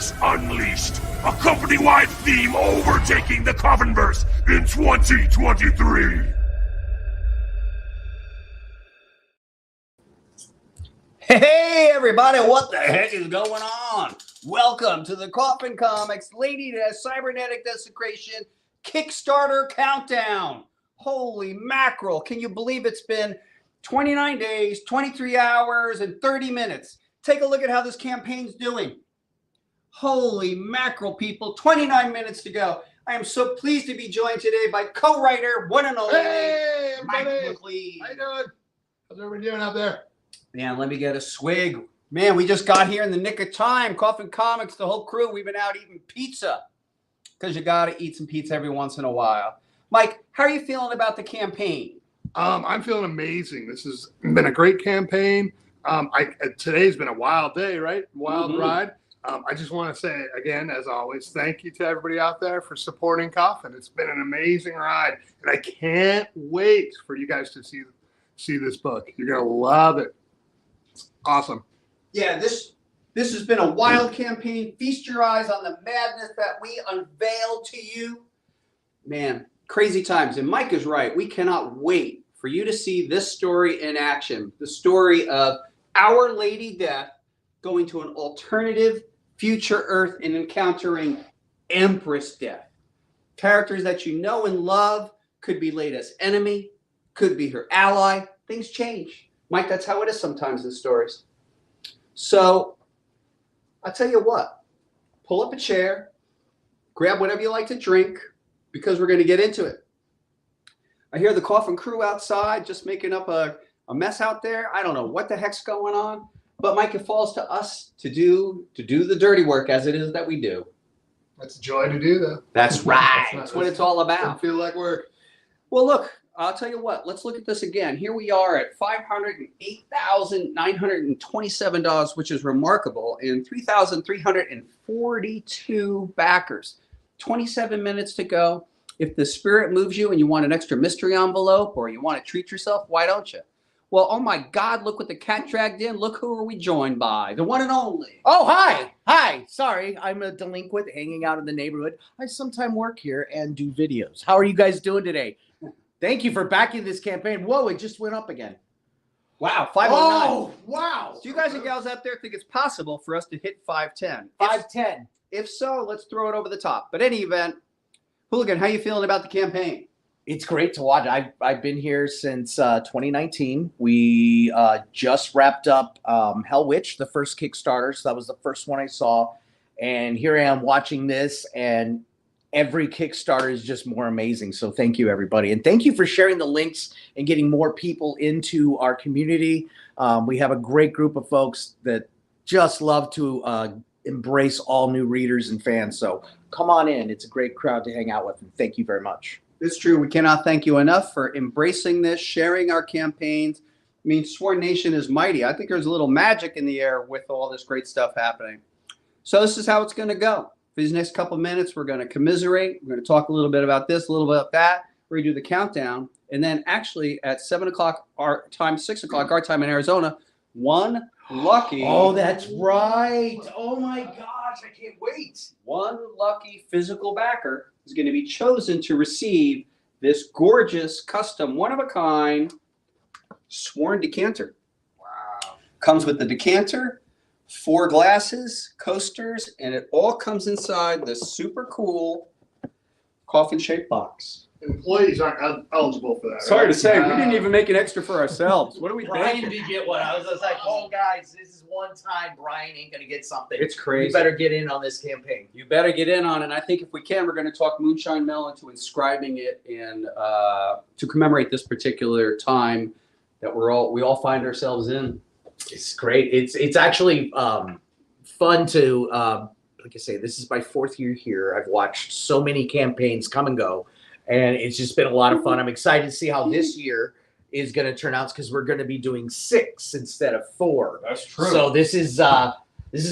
Coffinverse Unleashed, a company-wide theme overtaking the Coffinverse in 2023. Hey everybody, what the heck is going on? Welcome to the Coffin Comics Lady Cybernetic Desecration Kickstarter Countdown. Holy mackerel, can you believe it's been 29 days, 23 hours, and 30 minutes? Take a look at how this campaign's doing. Holy mackerel, people, 29 minutes to go. I am so pleased to be joined today by co-writer, one and only, Mike McLean. How you doing? How's everybody doing out there? Man, let me get a swig. Man, we just got here in the nick of time. Coffin Comics, the whole crew, we've been out eating pizza. Because you got to eat some pizza every once in a while. Mike, how are you feeling about the campaign? I'm feeling amazing. This has been a great campaign. Today's been a wild day, right? Wild ride. I just want to say, again, as always, thank you to everybody out there for supporting Coffin. It's been an amazing ride. And I can't wait for you guys to see this book. You're going to love it. It's awesome. Yeah, this has been a wild campaign. Feast your eyes on the madness that we unveiled to you. Man, crazy times. And Mike is right. We cannot wait for you to see this story in action. The story of Our Lady Death going to an alternative future Earth and encountering Empress Death. Characters that you know and love, could be Lada's enemy, could be her ally. Things change. Mike, that's how it is sometimes in stories. So, I'll tell you what. Pull up a chair, grab whatever you like to drink, because we're going to get into it. I hear the Coffin crew outside just making up a mess out there. I don't know what the heck's going on. But Mike, it falls to us to do the dirty work as it is that we do. That's a joy to do, though. That's right. That's what it's all about. Doesn't feel like work. Well, look, I'll tell you what. Let's look at this again. Here we are at $508,927, which is remarkable, and 3,342 backers. 27 minutes to go. If the spirit moves you and you want an extra mystery envelope or you want to treat yourself, why don't you? Well, oh my God, look what the cat dragged in. Look who are we joined by. The one and only. Oh, hi. Hi. Sorry, I'm a delinquent hanging out in the neighborhood. I sometimes work here and do videos. How are you guys doing today? Thank you for backing this campaign. Whoa, it just went up again. Wow, 509. Oh, wow. So you guys and gals out there think it's possible for us to hit 510? 510. If so, let's throw it over the top. But any event, Hooligan, how you feeling about the campaign? It's great to watch. I've been here since 2019. We just wrapped up Hell Witch, the first Kickstarter. So that was the first one I saw. And here I am watching this, and every Kickstarter is just more amazing. So thank you, everybody. And thank you for sharing the links and getting more people into our community. We have a great group of folks that just love to embrace all new readers and fans. So come on in. It's a great crowd to hang out with. And thank you very much. It's true. We cannot thank you enough for embracing this, sharing our campaigns. I mean, Sworn Nation is mighty. I think there's a little magic in the air with all this great stuff happening. So this is how it's going to go. For these next couple of minutes, we're going to commiserate. We're going to talk a little bit about this, a little bit about that. We're going to do the countdown. And then actually at 7 o'clock our time, 6 o'clock our time in Arizona, one lucky. Oh, that's right. Oh, my gosh. I can't wait. One lucky physical backer is going to be chosen to receive this gorgeous, custom, one-of-a-kind Sworn Decanter. Wow. Comes with the decanter, 4 glasses, coasters, and it all comes inside this super cool coffin-shaped box. Employees aren't eligible for that. Sorry right? to say, we didn't even make it extra for ourselves. What are we Brian thinking? did get one. I was just like, oh, guys, this is one time Brian ain't going to get something. It's crazy. You better get in on this campaign. You better get in on it. And I think if we can, we're going to talk Moonshine Mill into inscribing it and to commemorate this particular time that we all find ourselves in. It's great. It's actually fun to, like I say, this is my 4th year here. I've watched so many campaigns come and go, and it's just been a lot of fun. I'm excited to see how this year is going to turn out because we're going to be doing 6 instead of 4. That's true. So this is a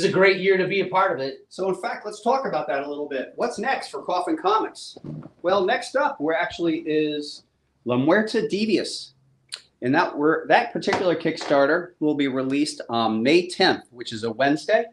great year to be a part of it. So in fact, let's talk about that a little bit. What's next for Coffin Comics? Well, next up, we're actually is La Muerte Devious. And that particular Kickstarter will be released on May 10th, which is a Wednesday.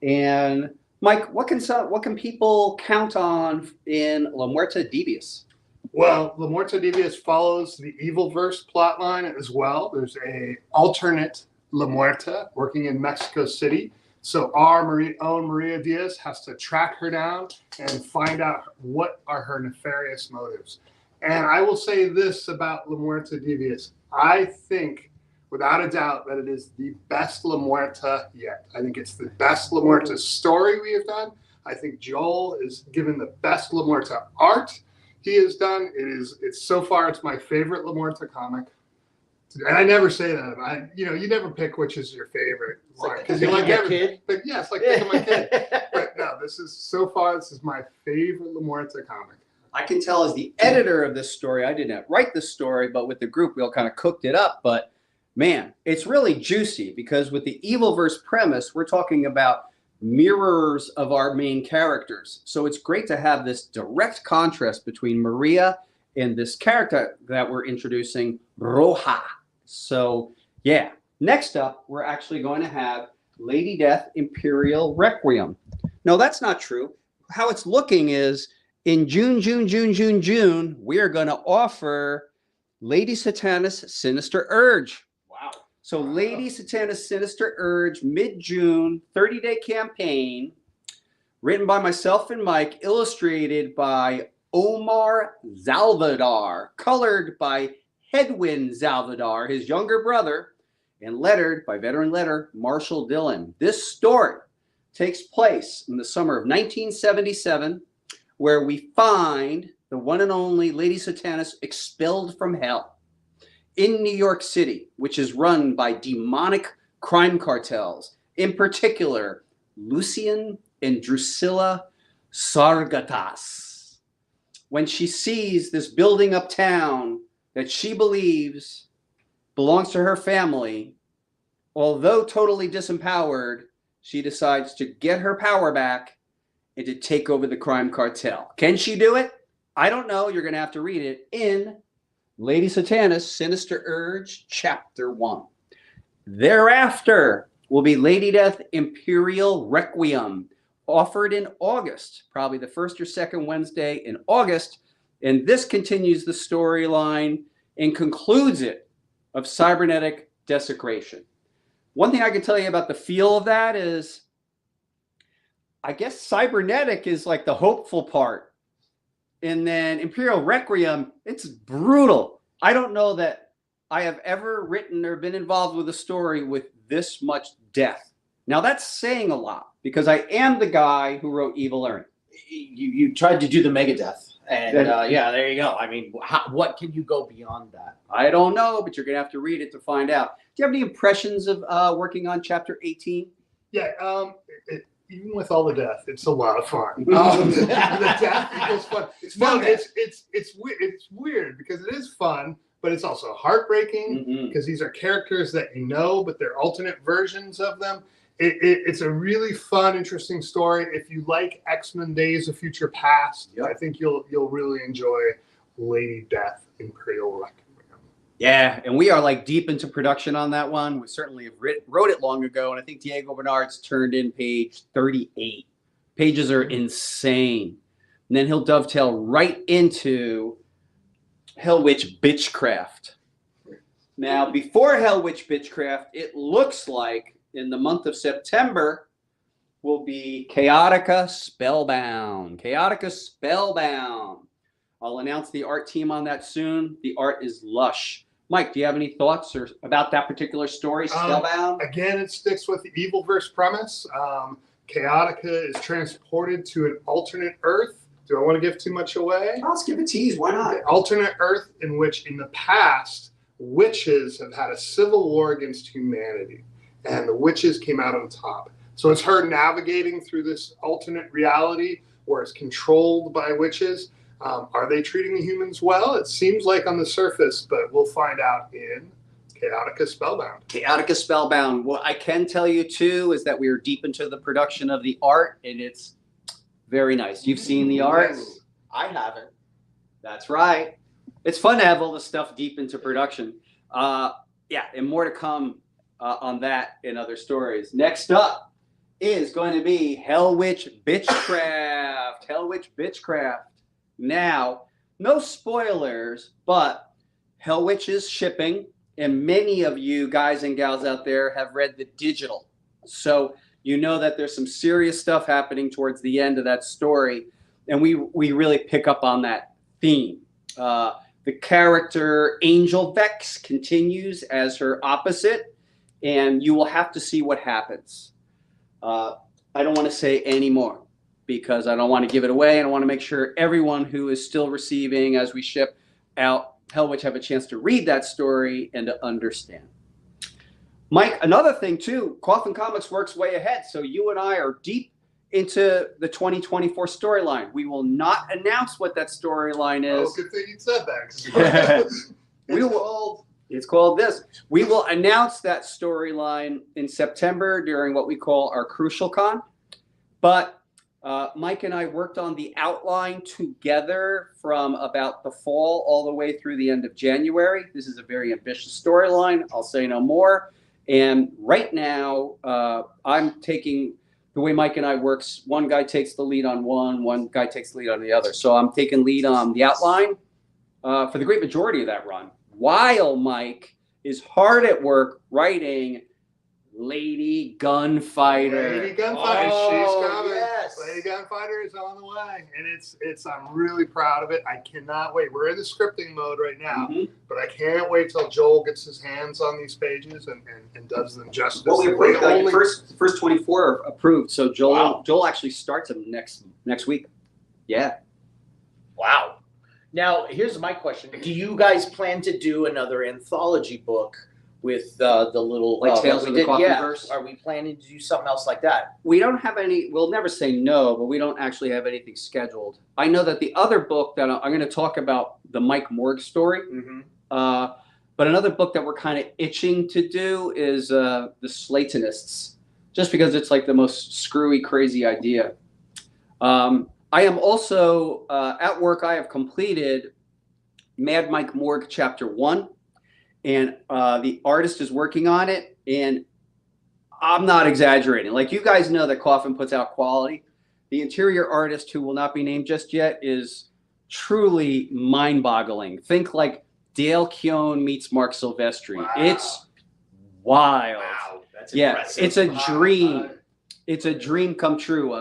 And Mike, what can people count on in La Muerte Devious? Well, La Muerte Devious follows the Evilverse plotline as well. There's a alternate La Muerte working in Mexico City. So our own Maria Diaz has to track her down and find out what are her nefarious motives. And I will say this about La Muerte Devious. I think, without a doubt, that it is the best La Muerte yet. I think it's the best La Muerte story we have done. I think Joel is given the best La Muerte art he has done. It's so far, it's my favorite La Muerte comic. And I never say that. You never pick which is your favorite because you like every kid. But yeah, it's like picking my kid. But no, this is my favorite La Muerte comic. I can tell as the editor of this story, I did not write the story, but with the group, we all kind of cooked it up. But man, it's really juicy because with the Evilverse premise, we're talking about mirrors of our main characters. So it's great to have this direct contrast between Maria and this character that we're introducing, Roja. So yeah, next up, we're actually going to have Lady Death Imperial Requiem. No, that's not true. How it's looking is in June, we are going to offer Lady Satanas Sinister Urge. Wow. So Lady Satanas Sinister Urge, mid-June, 30-day campaign, written by myself and Mike, illustrated by Omar Zalvadar, colored by Hedwin Zalvadar, his younger brother, and lettered by veteran letterer Marshall Dillon. This story takes place in the summer of 1977, where we find the one and only Lady Satanas expelled from hell in New York City, which is run by demonic crime cartels, in particular, Lucian and Drusilla Sargatas. When she sees this building uptown that she believes belongs to her family, although totally disempowered, she decides to get her power back and to take over the crime cartel. Can she do it? I don't know. You're going to have to read it in Lady Satanas Sinister Urge, Chapter 1. Thereafter will be Lady Death Imperial Requiem, offered in August, probably the first or second Wednesday in August. And this continues the storyline and concludes it of Cybernetic Desecration. One thing I can tell you about the feel of that is, I guess Cybernetic is like the hopeful part. And then Imperial Requiem, it's brutal. I don't know that I have ever written or been involved with a story with this much death. Now that's saying a lot because I am the guy who wrote Evil Ernie. You tried to do the Megadeth. And yeah, there you go. I mean, what can you go beyond that? I don't know, but you're going to have to read it to find out. Do you have any impressions of working on Chapter 18? Yeah, even with all the death, it's a lot of fun. The death equals fun. It's fun. It's weird because it is fun, but it's also heartbreaking because these are characters that you know, but they're alternate versions of them. It's a really fun, interesting story. If you like X-Men Days of Future Past, I think you'll really enjoy Lady Death Imperial Requiem. Yeah, and we are like deep into production on that one. We certainly have wrote it long ago, and I think Diego Bernard's turned in page 38. Pages are insane. And then he'll dovetail right into Hell Witch Bitchcraft. Now, before Hell Witch Bitchcraft, it looks like in the month of September will be Chaotica Spellbound. Chaotica Spellbound. I'll announce the art team on that soon. The art is lush. Mike, do you have any thoughts about that particular story, Spellbound? Again, it sticks with the Evilverse premise. Chaotica is transported to an alternate Earth. Do I want to give too much away? Let's give a tease. Why not? The alternate Earth in which, in the past, witches have had a civil war against humanity, and the witches came out on top. So it's her navigating through this alternate reality where it's controlled by witches. Are they treating the humans well? It seems like on the surface, but we'll find out in Chaotica Spellbound. Chaotica Spellbound. What I can tell you, too, is that we are deep into the production of the art, and it's very nice. You've seen the art? Yes. I haven't. That's right. It's fun to have all this stuff deep into production. Yeah, and more to come on that in other stories. Next up is going to be Hell Witch Bitchcraft. Hell Witch Bitchcraft. Now, no spoilers, but Hell Witch is shipping, and many of you guys and gals out there have read the digital. So you know that there's some serious stuff happening towards the end of that story, and we really pick up on that theme. The character Angel Vex continues as her opposite, and you will have to see what happens. I don't want to say any more because I don't want to give it away, and I want to make sure everyone who is still receiving as we ship out Hell Witch have a chance to read that story and to understand. Mike, another thing too, Coffin Comics works way ahead, so you and I are deep into the 2024 storyline. We will not announce what that storyline is. Oh, good thing you said that. It's called this. We will announce that storyline in September during what we call our Crucial Con. But Mike and I worked on the outline together from about the fall all the way through the end of January. This is a very ambitious storyline. I'll say no more. And right now, I'm taking the way Mike and I works. One guy takes the lead on one guy takes the lead on the other. So I'm taking lead on the outline for the great majority of that run, while Mike is hard at work writing Lady Gunfighter. Lady Gunfighter, she's coming. Yes. Lady Gunfighter is on the way, and it's I'm really proud of it. I cannot wait. We're in the scripting mode right now, but I can't wait till Joel gets his hands on these pages and does them justice. Well, we approved first 24 are approved, so Joel actually starts them next week. Yeah. Wow. Now, here's my question. Do you guys plan to do another anthology book with the little Like Tales of the Coffinverse? Are we planning to do something else like that? We don't have any. We'll never say no, but we don't actually have anything scheduled. I know that the other book that I'm going to talk about, the Mike Morg story, but another book that we're kind of itching to do is the Slatonists, just because it's like the most screwy, crazy idea. I am also at work. I have completed Mad Mike Morg Chapter 1. And the artist is working on it, and I'm not exaggerating. Like, you guys know that Coffin puts out quality. The interior artist, who will not be named just yet, is truly mind-boggling. Think like Dale Keown meets Mark Silvestri. Wow. It's wild. Wow, that's impressive. It's a dream. It's a dream come true.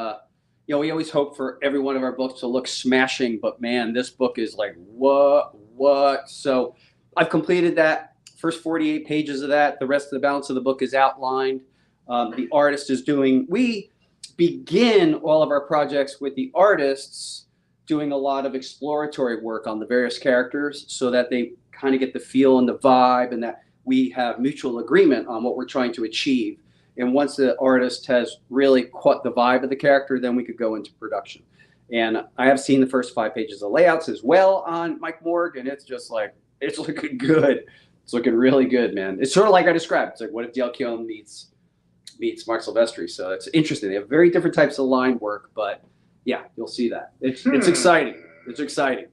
We always hope for every one of our books to look smashing, but man, this book is like, what? So I've completed that. First 48 pages of that. The rest of the balance of the book is outlined. The artist is doing. We begin all of our projects with the artists doing a lot of exploratory work on the various characters, so that they kind of get the feel and the vibe, and that we have mutual agreement on what we're trying to achieve. And once the artist has really caught the vibe of the character, then we could go into production. And I have seen the first 5 pages of layouts as well on Mike Morg, and it's just like, it's looking good. It's looking really good, man. It's sort of like I described. It's like, what if Dale Keown meets Mark Silvestri? So it's interesting. They have very different types of line work, but yeah, you'll see that. It's exciting. It's exciting.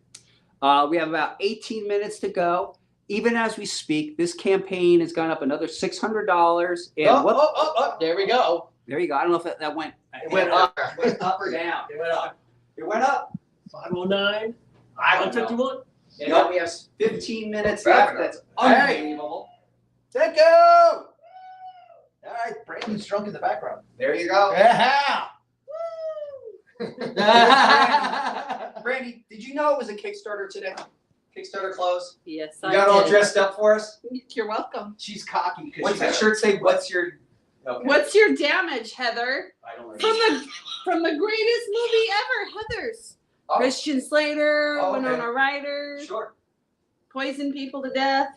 We have about 18 minutes to go. Even as we speak, this campaign has gone up another $600. And there we go. There you go. I don't know if that went. It went up. Went up or down. It went up. It went up. 509. I don't know. 151. And then we have 15 minutes left. That's unbelievable. Thank you. All right, Brandon's drunk in the background. There you go. Yeah. Brandy, did you know it was a Kickstarter today? Kickstarter close. Yes, You I got all did. dressed up for us? You're welcome. She's cocky. What's that shirt say? What's your... Okay. What's your damage, Heather? I don't know. From the greatest movie ever, Heathers. Oh. Christian Slater, Oh, okay. Winona Ryder, Sure. poison people to death.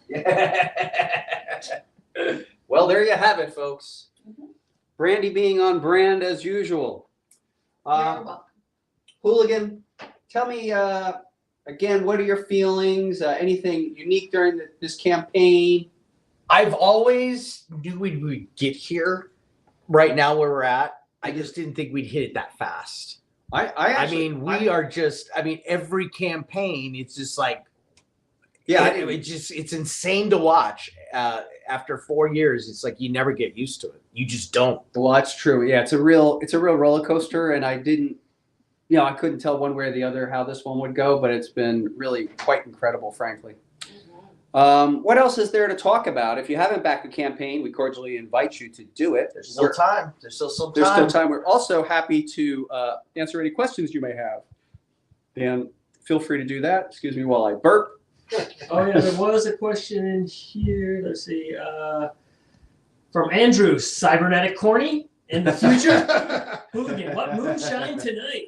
Well, there you have it, folks. Brandy being on brand as usual. You're welcome. Hooligan, tell me again, what are your feelings? Anything unique during this campaign? I've always knew we'd get here right now where we're at. I just didn't think we'd hit it that fast. I mean, every campaign, it's just like, yeah, it's insane to watch. after 4 years, it's like you never get used to it. You just don't. Well, that's true. Yeah, it's a real roller coaster, and I didn't, I couldn't tell one way or the other how this one would go, but it's been really quite incredible, frankly. What else is there to talk about? If you haven't backed the campaign, we cordially invite you to do it. There's still time. There's still some time. There's still time. We're also happy to answer any questions you may have. Dan, feel free to do that. Excuse me while I burp. Oh yeah, there was a question in here. Let's see. From Andrew, cybernetic corny in the future. Hooligan, what moonshine tonight?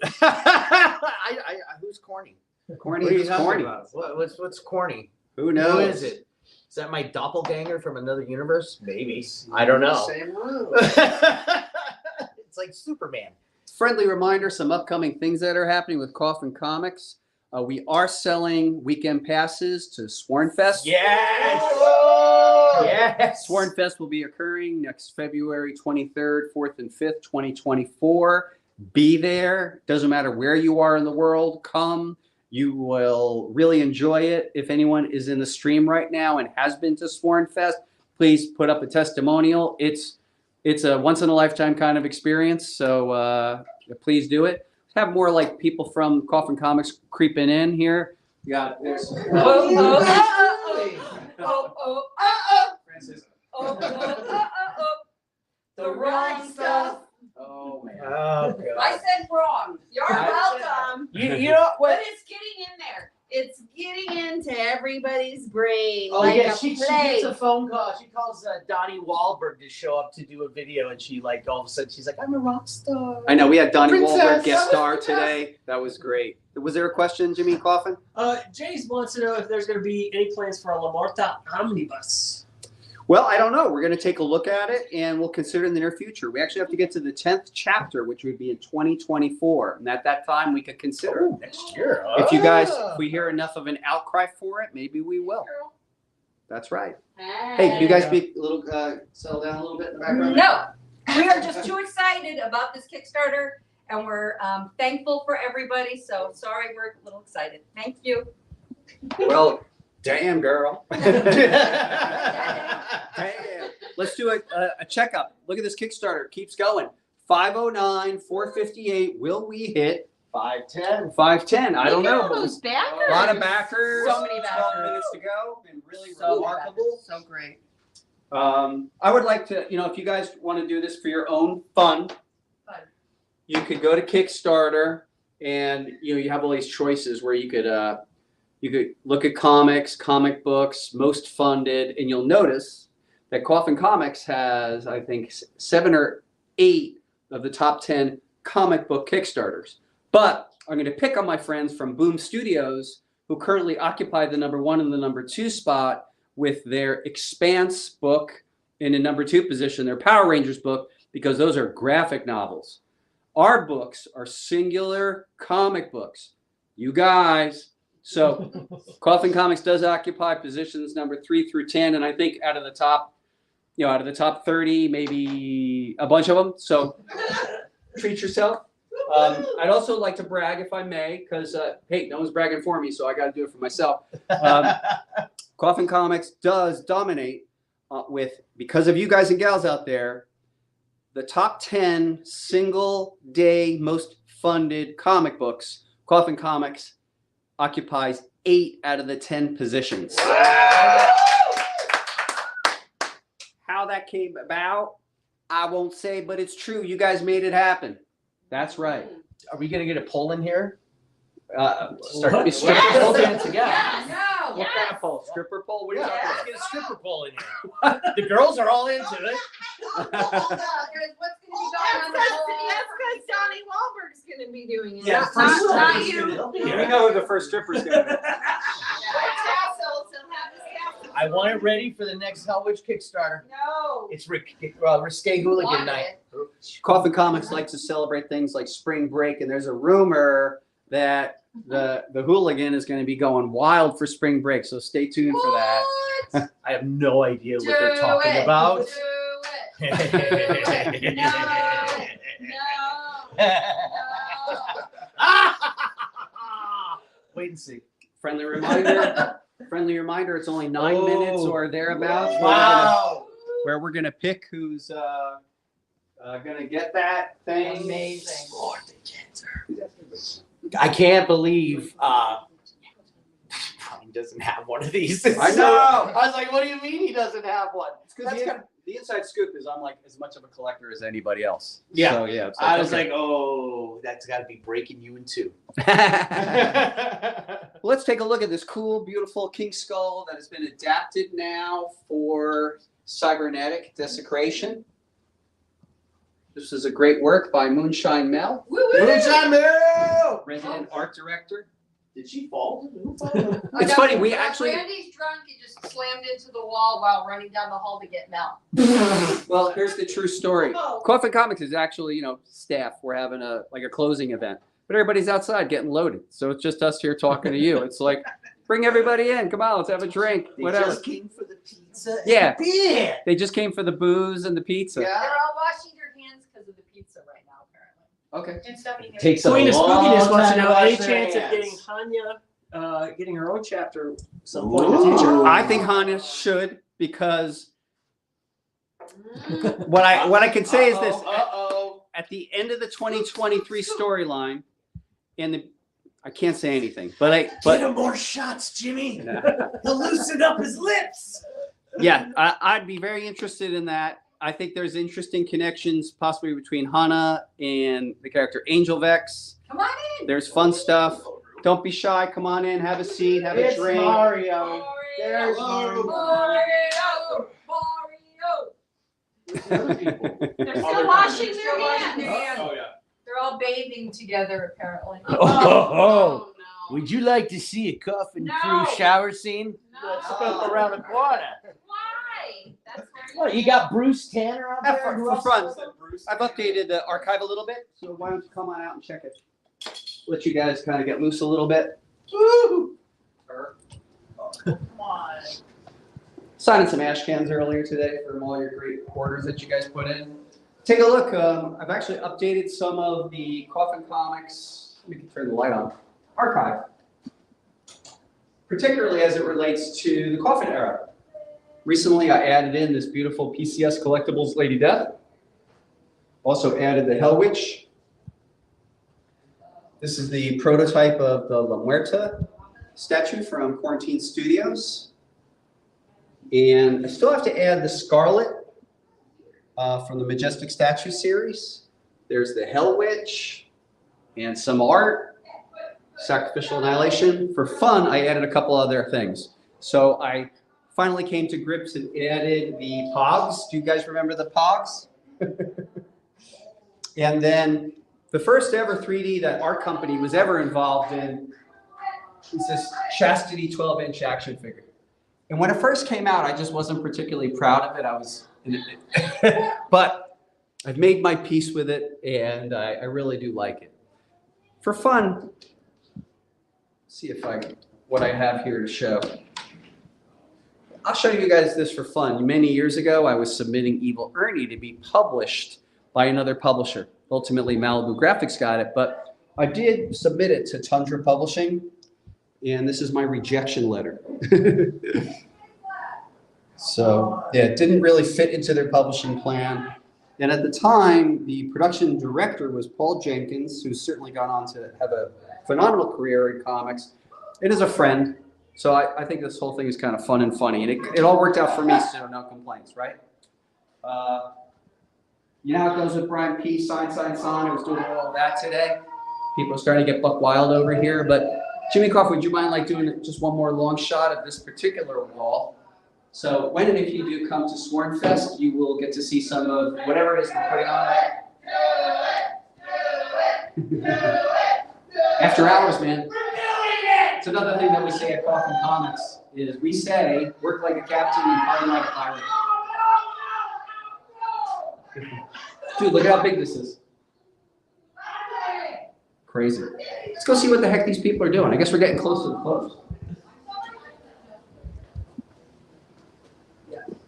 Who's corny? Corny What are you is talking corny. about? What's corny? Who knows? Who is it? Is that my doppelganger from another universe? Maybe. I don't know. Same room. It's like Superman. Friendly reminder, some upcoming things that are happening with Coffin Comics. We are selling weekend passes to Sworn Fest. Yes. Yes. Sworn Fest will be occurring next February 23rd, 4th, and 5th, 2024. Be there. Doesn't matter where you are in the world. Come. You will really enjoy it. If anyone is in the stream right now and has been to Sworn Fest, please put up a testimonial. It's a once in a lifetime kind of experience. So please do it. Have more like people from Coffin Comics creeping in here. You got there's The wrong stuff. Oh man. Oh, God. I said wrong. You're welcome. You know But what? it's getting in there. It's getting into everybody's brain. Oh like yeah, a she plague. gets a phone call. She calls Donnie Wahlberg to show up to do a video, and she like all of a sudden she's like, "I'm a rock star." I know we had Donnie Princess. Wahlberg guest That was star the best. today. That was great. Was there a question, Jimmy Coffin? Jace wants to know if there's going to be any plans for a La Marta omnibus. Well, I don't know. We're going to take a look at it, and we'll consider it in the near future. We actually have to get to the 10th chapter, which would be in 2024, and at that time we could consider it. Next year. If you guys, if we hear enough of an outcry for it, maybe we will. That's right. Hey, you guys be a little settle down a little bit in the background. No, we are just too excited about this Kickstarter, and we're thankful for everybody. So sorry, we're a little excited. Thank you. Well, damn, girl. Damn. Let's do a checkup. Look at this Kickstarter. Keeps going. 509, 458. Will we hit 510. 510? I don't Look at know. all those backers. A lot of backers. So many 12 backers. minutes to go. Been really So remarkable. So great. I would like to, if you guys want to do this for your own fun, you could go to Kickstarter, and you have all these choices where you could look at comics, comic books, most funded, and you'll notice that Coffin Comics has, I think, 7 or 8 of the top 10 comic book Kickstarters. But I'm going to pick on my friends from Boom Studios, who currently occupy the number 1 and the number 2 spot with their Expanse book in the number 2 position, their Power Rangers book, because those are graphic novels. Our books are singular comic books. You guys. So Coffin Comics does occupy positions number 3 through 10, and I think out of the top 30, maybe a bunch of them. So treat yourself. I'd also like to brag, if I may, because hey, no one's bragging for me, so I got to do it for myself. Coffin Comics does dominate because of you guys and gals out there, the top 10 single day most funded comic books. Coffin Comics occupies 8 out of the 10 positions. How that came about, I won't say, but it's true. You guys made it happen. That's right. Are we gonna get a poll in here? Start What? me stripper We'll pole. dance together. No. What kind of pole? Stripper pole? What are you Yeah, talking let's get a stripper poll in here. The girls are all into it. Hold up. What's going to be going on? That's because Donnie Wahlberg's going to be doing it. Yeah, not, first not one is you. gonna- about? We know who the first stripper is going to be. Tassels, he'll have his tassels. I want it ready for the next Hell Witch Kickstarter. No. It's Risque Hooligan Want night. it. Coffin Comics likes to celebrate things like spring break, and there's a rumor that the hooligan is going to be going wild for spring break. So stay tuned for that. What? I have no idea what Do they're talking it. about. Do it. No. Wait and see. Friendly reminder, Friendly reminder, it's only 9 minutes or thereabouts. Wow. Where we're gonna pick who's gonna get that thing. Amazing. I can't believe Brian doesn't have one of these. I know. I was like, what do you mean he doesn't have one? Because the inside scoop is I'm like as much of a collector as anybody else. Yeah. So yeah. It's I was okay. like, oh, that's got to be breaking you in two. Well, let's take a look at this cool, beautiful king skull that has been adapted now for Cybernetic Desecration. This is a great work by Moonshine Mel, Moonshine Mill! resident art director. Did she fall? It's funny, we actually- Randy's drunk. He just slammed into the wall while running down the hall to get Mel. Well, here's the true story. Coffin Comics is actually, staff. We're having a closing event, but everybody's outside getting loaded. So it's just us here talking to you. It's like, bring everybody in. Come on, let's have a drink. They Whatever. just came for the pizza. and Yeah. the beer. They just came for the booze and the pizza. They're all washing their hands because of the pizza right now, apparently. Okay. And Stephanie. Takes a Queen of long Spookiness wants to time know wash any their chance of hands. getting Hanya getting her own chapter some point in the future. Ooh. I think Hana should because what I can say is this: at the end of the 2023 storyline, I can't say anything, Get him more shots, Jimmy. He'll loosen up his lips. yeah, I'd be very interested in that. I think there's interesting connections possibly between Hana and the character Angel Vex. Come on in. There's fun stuff. Don't be shy. Come on in. Have a seat. Have a It's drink. Mario. There's Mario. Mario. They're still washing their hands. Oh, yeah. They're all bathing together, apparently. Oh. no. Would you like to see a coffin No. crew shower scene? No. Let's go around the corner. Why? That's where What, you got Bruce Tanner out there? Who For else? fun. I've updated the archive a little bit, so why don't you come on out and check it? Let you guys kind of get loose a little bit. Woo! Signing some ash cans earlier today from all your great orders that you guys put in. Take a look. I've actually updated some of the Coffin Comics. We can turn the light on. Archive, particularly as it relates to the Coffin era. Recently, I added in this beautiful PCS Collectibles Lady Death. Also added the Hell Witch. This is the prototype of the La Muerta statue from Quarantine Studios. And I still have to add the Scarlet from the Majestic Statue series. There's the Hell Witch and some art. Sacrificial Annihilation. For fun, I added a couple other things. So I finally came to grips and added the Pogs. Do you guys remember the Pogs? And then the first ever 3D that our company was ever involved in is this Chastity 12-inch action figure. And when it first came out, I just wasn't particularly proud of it. But I've made my peace with it, and I really do like it. For fun, see if what I have here to show. I'll show you guys this for fun. Many years ago, I was submitting Evil Ernie to be published by another publisher. Ultimately, Malibu Graphics got it, but I did submit it to Tundra Publishing, and this is my rejection letter. So, yeah, it didn't really fit into their publishing plan. And at the time, the production director was Paul Jenkins, who's certainly gone on to have a phenomenal career in comics. It is a friend, so I think this whole thing is kind of fun and funny. And it all worked out for me, so no complaints, right? You know how it goes with Brian P. Sign. I was doing all of that today. People are starting to get buck wild over here. But Jimmy Coffin, would you mind doing just one more long shot of this particular wall? So when and if you do come to Sworn Fest, you will get to see some of whatever it is we're putting on there. After hours, man. It's another thing that we say at Coffin Comics is we say, work like a captain and party like a pirate. Dude, look at how big this is. Crazy. Let's go see what the heck these people are doing. I guess we're getting close to the close.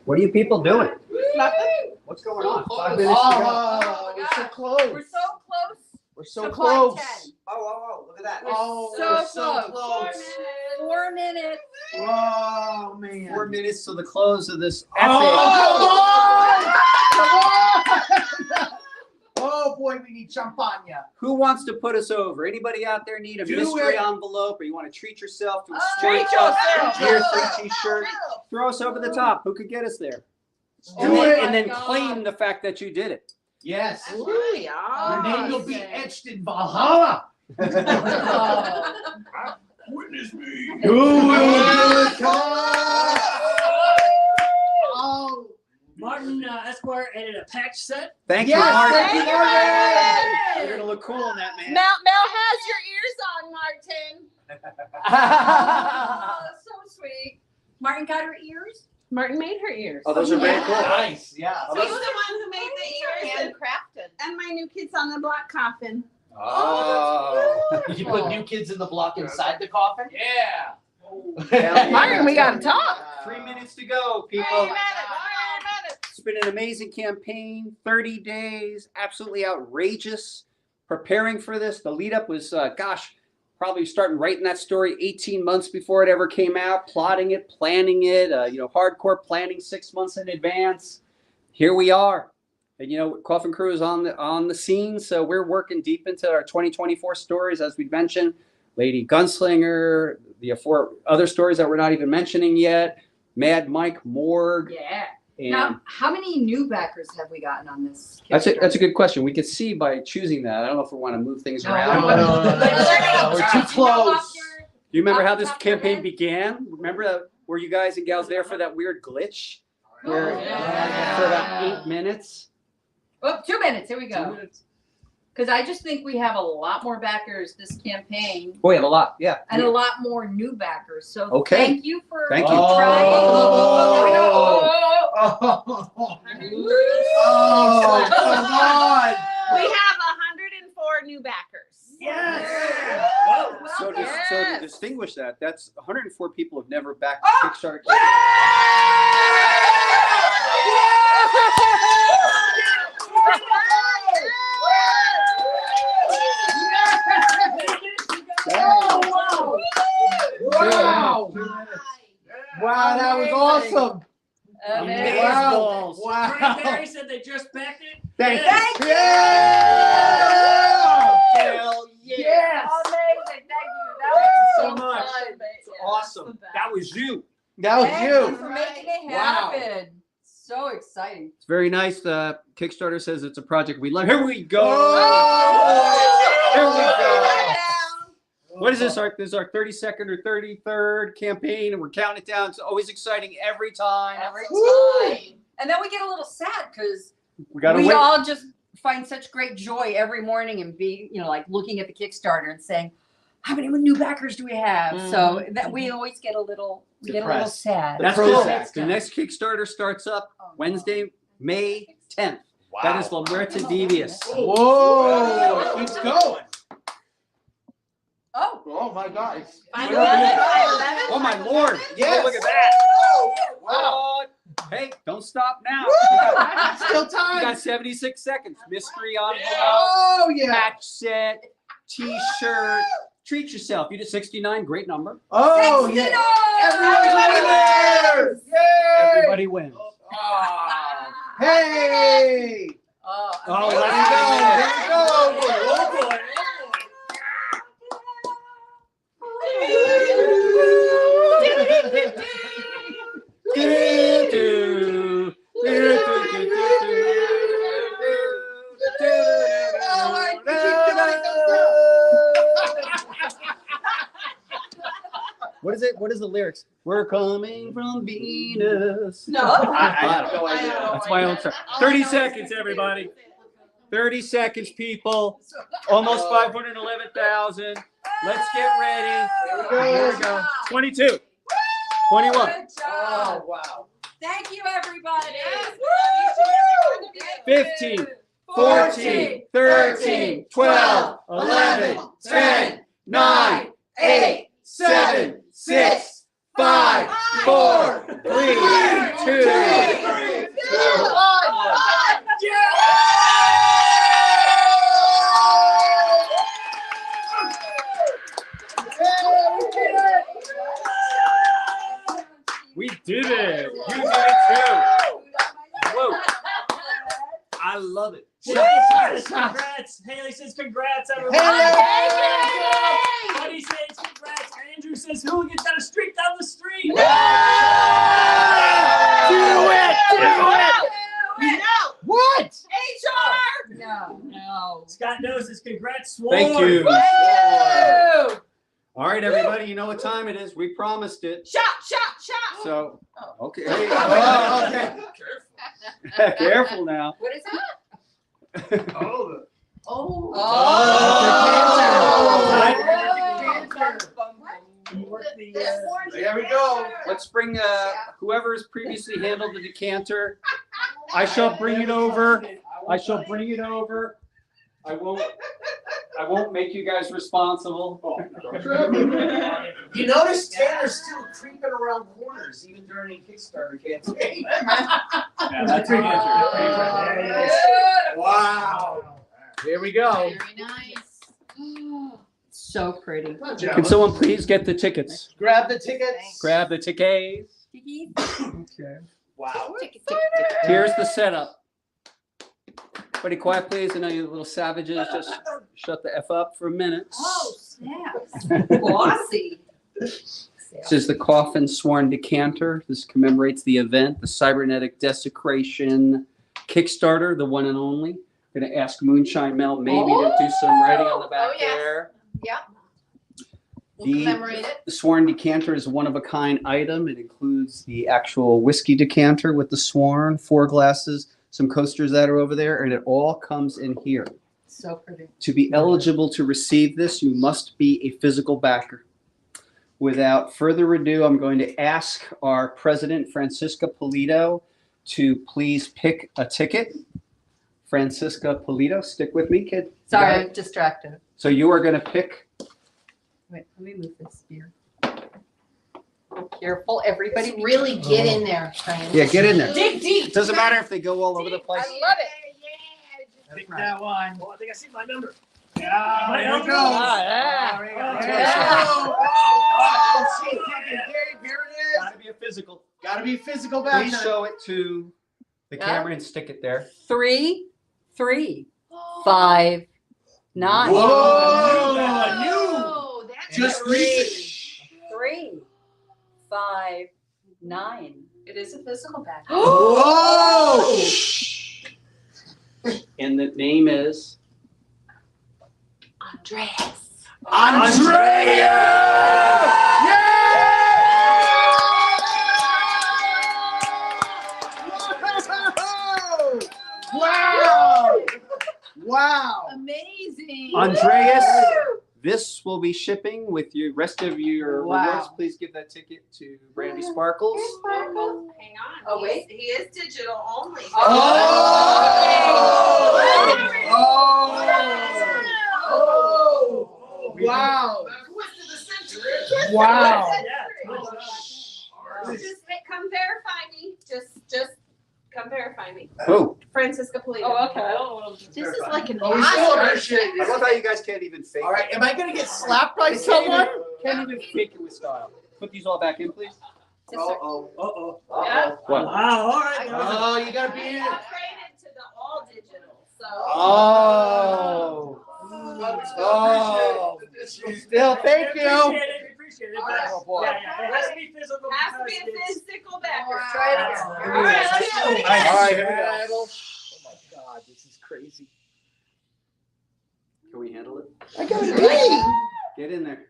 What are you people doing? Nothing. What's going on? 5 minutes to go. We're so close. We're so close. We're so to close. Part 10. Oh, look at that. We're Oh, so we're so close. close. 4 minutes. Oh, man. 4 minutes to the close of this epic. Oh, come on! Oh boy, we need champagne. Who wants to put us over? Anybody out there need a Do mystery it. envelope, or you want to treat yourself to a Treat straight up yourself. Gear 3 t-shirt? Throw us over the top. Who could get us there? Do it. And then God. claim the fact that you did it. Yes. Oh, Your name will be amazing. etched in Valhalla. Oh. Witness me. Do it. Come on. Oh. Martin Esquire added a patch set. Thank Yes, you, Mark. thank you, Martin. You're gonna look cool in that, man. Mel has your ears on, Martin. Oh, so sweet. Martin got her ears. Martin made her ears. Oh, those are very cool. Nice. Yeah. He's the one who made the ears Handcrafted. and my new kids on the block coffin. Oh. Did you put new kids in the block inside the coffin? Yeah. Martin, we gotta talk. 3 minutes to go, people. It's been an amazing campaign. 30 days, absolutely outrageous. Preparing for this, the lead up was, probably starting writing that story 18 months before it ever came out, plotting it, planning it, hardcore planning 6 months in advance. Here we are. And Coffin Crew is on the scene, so we're working deep into our 2024 stories, as we mentioned. Lady Gunslinger, the 4 other stories that we're not even mentioning yet. Mad Mike Morgue. Yeah. And Now, how many new backers have we gotten on this? that's a good question. We could see by choosing that. I don't know if we want to move things No, around. no, but- no. We're too close. Do you remember how this Off the top of your campaign began? Remember were you guys and gals there for that weird glitch? Where yeah. for about 8 minutes? Oh, 2 minutes. Here we go. Because I just think we have a lot more backers this campaign Boy, have a lot. Yeah. and a lot more new backers. So Okay. thank you for Thank you. trying. Oh, come on. We have 104 new backers. Yes. So to Yes. distinguish that, that's 104 people have never backed Oh! Kickstarter. Oh, wow. Wow, that was awesome. Amazing. Wow. Frank Wow. Barry said they just backed it. Thank Yes. you. Yeah. Hell Yes. Amazing. Thank you. That Thank you was so much. fun. It's awesome. That was you. That was Thank you you. for making it Wow. happen. So exciting. It's very nice. Kickstarter says it's a project we love. Here we go. Oh. Here we go. Down. What is this? This is our 32nd or 33rd campaign, and we're counting it down. It's always exciting every time. Every Woo. time. And then we get a little sad because We gotta we wait. all just find such great joy every morning and be, like looking at the Kickstarter and saying, how many new backers do we have? So that we always get a little Depressed. sad. That's Prozac. cool. The next Kickstarter starts up Wednesday, May 10th. That is La Muerte Devious. Whoa. It keeps going. Oh, Oh my God. Oh my Lord! Yes. Oh, look at that! Wow. Hey, don't stop now. Still You time. got 76 seconds. Mystery envelope, Oh yeah. patch set, T-shirt. Treat yourself. You did 69. Great number. Oh yeah. Everybody wins. Yay. Everybody wins. Ah. Hey. Oh, Oh, There let's we go. There we go. Oh boy. What is it? What is the lyrics? We're coming from Venus. No. I have no idea. That's my own song. 30 seconds, everybody. 30 seconds, people. Almost 511,000. Let's get ready. Here we go. 22. 21. Good job. Oh wow. Thank you, everybody. Woo! 15, 14, 13, 12, 11, 10, 9, 8, 7, 6, 5, 4, 3, 2, love it. Congrats. Haley says congrats, everyone. Buddy says congrats. Andrew says Hooligan's got a streak down the street. Do it. What? HR. No. Scott knows his congrats. Swarm. Thank you. Woo! All right, everybody, you know what time it is. We promised it. Shot. So, okay. Oh, okay. Careful now. What is that? Oh, Oh. There we go. Let's bring whoever has previously handled the decanter. I shall bring it over. I won't make you guys responsible. You notice Tanner's still creeping around corners even during a Kickstarter campaign. That's pretty good. Wow. Here we go. Very nice. So pretty. Can someone please get the tickets? Grab the tickets. Grab the tickets. Okay. Wow. Here's the setup. Everybody quiet, please. I know you little savages. Just shut the F up for a minute. Oh, snaps. Bossy. This is the Coffin Sworn Decanter. This commemorates the event, the Cybernetic Desecration Kickstarter, the one and only. I'm going to ask Moonshine Mel maybe to do some writing on the back yes. there. Yep. We'll commemorate it. The Sworn Decanter is a one-of-a-kind item. It includes the actual whiskey decanter with the sworn, 4 glasses, some coasters that are over there, and it all comes in here. So pretty. To be eligible to receive this, you must be a physical backer. Without further ado, I'm going to ask our president, Francisca Pulido, to please pick a ticket. Francisca Pulido, stick with me, kid. Sorry, I'm distracted. So you are going to pick. Wait, let me move this here. Careful, everybody. Just really get in there, Fran. Yeah, get in there. Dig deep. It doesn't matter if they go all over the place. I love it. Pick that one. Oh, I think I see my number. Yeah, My there number. we go. Yeah. Here it is. Gotta be a physical. Gotta be physical back. Please show it to the camera and stick it there. 3, 3, 5, 9. Whoa! Oh, that's Just great. 3, 5, 9. It is a physical back. Whoa! And the name is Andreas. Andrea! Wow! Wow! Amazing. Andreas. This will be shipping with your rest of your Wow. rewards. Please give that ticket to Brandy Sparkles. Hang on. Oh, wait. He is digital only. Oh! Wow! Wow! Just come verify me. Just come verify me. Oh, Francisca Pulido. Oh, okay. I don't know. This is like an Oh, we still Oscar. appreciate I love how you guys can't even fake All right, it. am I gonna get slapped by someone? Can't even fake it with style. Put these all back in, please. Uh-oh. Yeah. What? Wow, all right. Oh, you gotta be in. Upgraded to the all digital. So. Oh. Oh. Still, thank you. Appreciate it. But, Oh, boy. yeah, it has to be physical. Has to be because a it's- physical backer. Let's try it again. All right, let's do it. All right, here we go. Oh my God, this is crazy. Can we handle it? I got it. Get in there.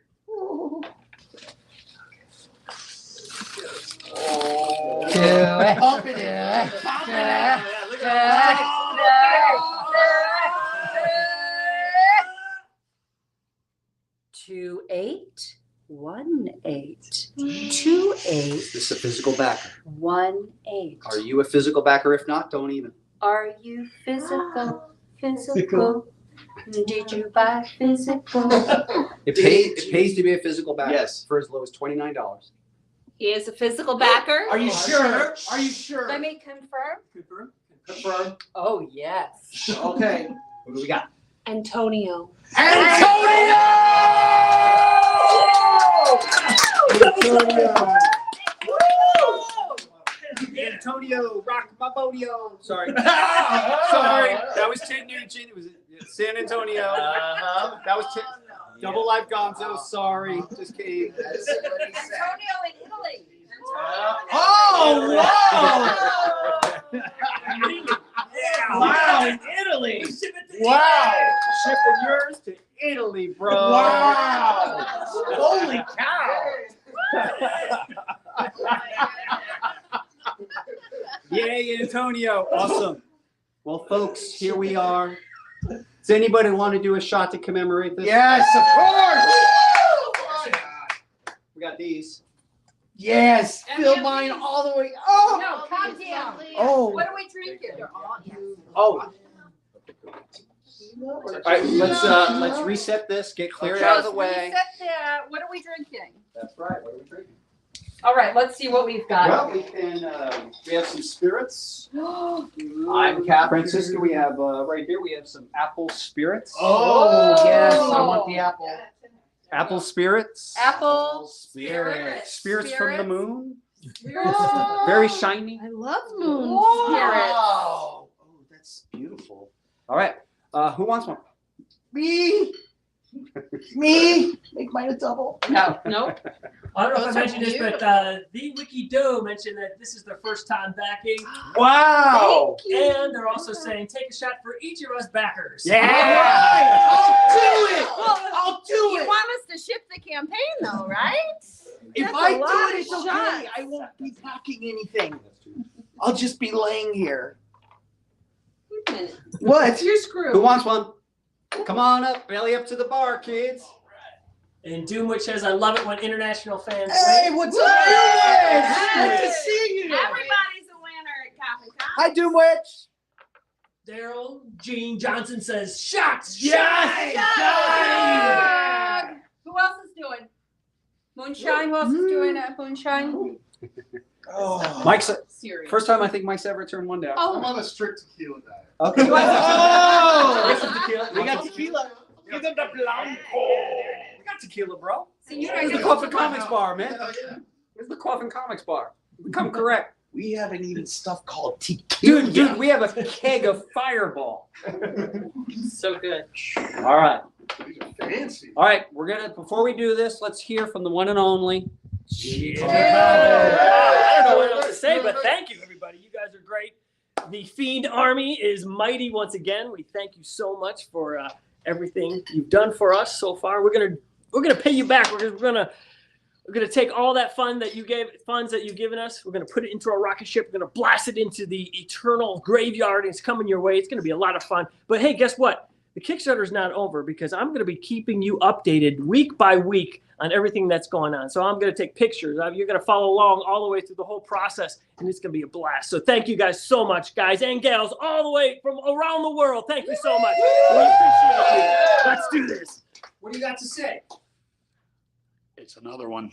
Pump it in. Pump it in. Look at Two, 8, 1, 8, 2, 8, This is a physical backer. 1, 8. Are you a physical backer? If not, don't even. Are you physical? Physical? Did you buy physical? It pays to be a physical backer. Yes. For as low as $29. He is a physical backer. Are you sure? Are you sure? Let me confirm. Confirm. Oh, yes. Okay. What do we got? Antonio. Antonio! it. Antonio, rock my bodio. Sorry. Sorry. That was Ted Nugent. It was San Antonio. That was Double Life Gonzo. Sorry. Just kidding. Antonio in Italy. Oh, wow! Wow, in Italy. Wow. Shipping yours to Italy, bro. Wow. Holy cow. Yay, Antonio. Awesome. Well, folks, here we are. Does anybody want to do a shot to commemorate this? Yes, of course. We got these. Yes, fill mine all the way. Oh. No, calm down. Oh. What are we drinking? Oh. All right, let's reset this. Get cleared out of the way. Reset that. What are we drinking? That's right. What are we drinking? All right, let's see what we've got. Well, we have some spirits. I'm Captain. Francisco, we have right here. We have some apple spirits. Oh, yes, I want the apple. Apple spirits. Apple Spirits. Spirits from the moon. Spirits. Very shiny. I love moon Wow. Oh, that's beautiful. All right. Who wants one? Me. Me. Make mine a double. spirits. No. I don't know if Those I are mentioned this, but the Wiki Do mentioned that this is their first time backing. Wow. And they're also saying take a shot for each of us backers. Yeah. I'll do it. I'll do You it. want us to ship the campaign though, right? If That's I a lot do of it, it's okay. shots. I won't be packing anything. I'll just be laying here. Wait a minute. What? Your screw. Who wants one? Come on up, belly up to the bar, kids. And Doomwitch says, I love it when international fans Hey, win. what's up, Doomwitch? Hey. Good to see you. Everybody's a winner at Coffin Con. Hi, Doomwitch. Daryl Gene Johnson says, shots! Yes. Who else is doing? Moonshine. Who else is doing moonshine? Oh. Mike's Serious. first time I think Mike's ever turned one down. I'm on a strict tequila diet. Okay. We got tequila. Give them the blanco. We got tequila, bro. See, you Where's guys the are Coffin Comics bar, man? Where's the Coffin Comics bar? Become correct. We haven't even stuff called tequila. Dude, we have a keg of Fireball. so good. All right. These are fancy. All right, we're gonna before we do this, let's hear from the one and only. I don't know what else to say, but thank you, everybody. You guys are great. The Fiend Army is mighty once again. We thank you so much for everything you've done for us so far. We're gonna pay you back. We're gonna take all that funds that you've given us. We're gonna put it into our rocket ship. We're gonna blast it into the eternal graveyard, and it's coming your way. It's gonna be a lot of fun. But hey, guess what? The Kickstarter is not over because I'm gonna be keeping you updated week by week on everything that's going on. So I'm going to take pictures. You're going to follow along all the way through the whole process, and it's going to be a blast. So thank you guys so much, guys and gals, all the way from around the world. Thank you so much. We appreciate you. Let's do this. What do you got to say? It's another one.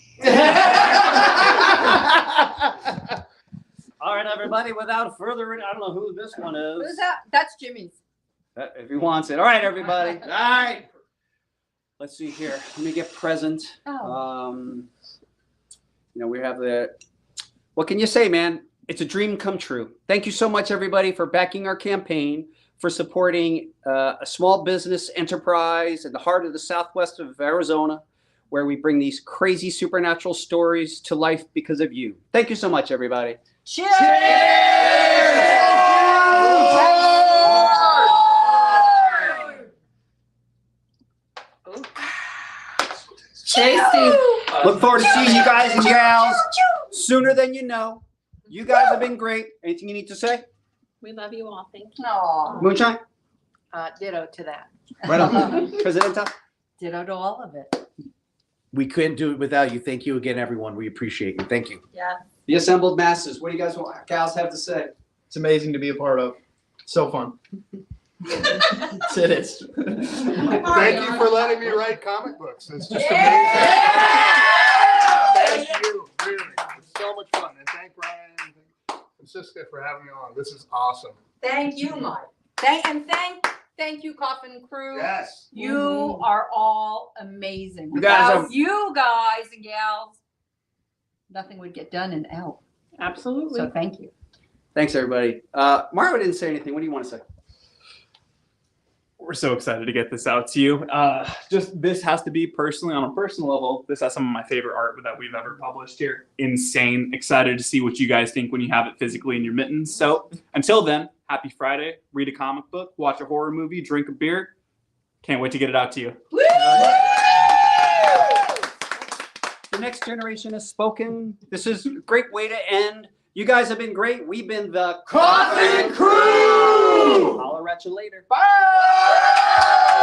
All right, everybody. Without further ado, I don't know who this one Who's is. that? That's Jimmy's. If he wants it. All right, everybody. All right. Let's see here. Let me get present. Oh. We have what can you say, man? It's a dream come true. Thank you so much, everybody, for backing our campaign, for supporting a small business enterprise in the heart of the southwest of Arizona, where we bring these crazy supernatural stories to life because of you. Thank you so much, everybody. Cheers! Tasty. Look forward to seeing you guys and gals sooner than you know. You guys have been great. Anything you need to say? We love you all. Thank you. Aw. Moonshine? Ditto to that. Right on. Presidenta? Ditto to all of it. We couldn't do it without you. Thank you again, everyone. We appreciate you. Thank you. Yeah. The assembled masses. What do you guys gals have to say? It's amazing to be a part of. So fun. It is. Thank you for letting me write comic books. It's just amazing. Thank you. Really. It's so much fun. And thank Ryan and Francisca for having me on. This is awesome. Thank you, Mike. Thank you, Coffin crew. Yes. You are all amazing. You guys Without are- you guys and gals, nothing would get done in L. Absolutely. So thank you. Thanks, everybody. Mario didn't say anything. What do you want to say? We're so excited to get this out to you. Just this has to be personally, on a personal level, this has some of my favorite art that we've ever published here. Insane. Excited to see what you guys think when you have it physically in your mittens. So until then, happy Friday. Read a comic book, watch a horror movie, drink a beer. Can't wait to get it out to you. The next generation has spoken. This is a great way to end. You guys have been great. We've been the Coffin Crew. Holler at you later. Bye.